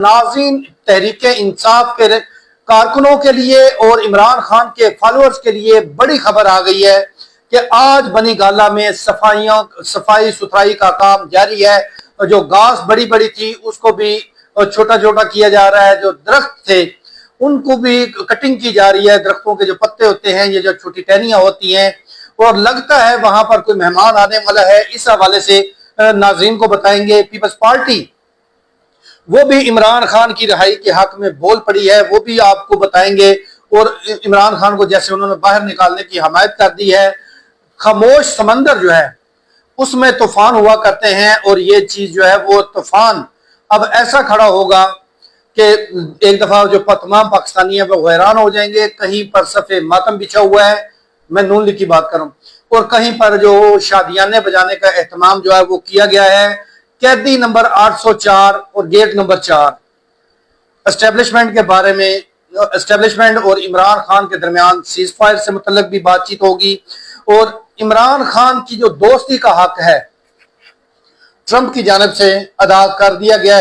नाज़रीन, तहरीक इंसाफ के कारकुनों के लिए और इमरान खान के फॉलोअर्स के लिए बड़ी खबर आ गई है कि आज बनी गाला में सफाई सुथराई का काम जारी है। जो घास बड़ी बड़ी थी उसको भी छोटा छोटा किया जा रहा है। जो दरख्त थे उनको भी कटिंग की जा रही है। दरख्तों के जो पत्ते होते हैं, ये जो छोटी टहनियां होती हैं, और लगता है वहां पर कोई मेहमान आने वाला है। इस हवाले से नाज़रीन को बताएंगे, पीपल्स पार्टी वो भी इमरान खान की रिहाई के हक में बोल पड़ी है, वो भी आपको बताएंगे। और इमरान खान को जैसे उन्होंने बाहर निकालने की हमायत कर दी है। खामोश समंदर जो है उसमें तूफान हुआ करते हैं, और ये चीज जो है वो तूफान अब ऐसा खड़ा होगा कि एक दफा जो तमाम पाकिस्तानी है वो हैरान हो जाएंगे। कहीं पर सफ़े मातम बिछा हुआ है, मैं नून लीग की बात करूं, और कहीं पर जो शादियाने बजाने का एहतमाम जो है वो किया गया है। कैदी नंबर 804 और गेट नंबर 4 एस्टेब्लिशमेंट के बारे में, एस्टेब्लिशमेंट और इमरान खान के दरमियान सीज फायर से मुतल्लिक भी बातचीत होगी। और इमरान खान की जो दोस्ती का हक है ट्रंप की जानिब से अदा कर दिया गया है।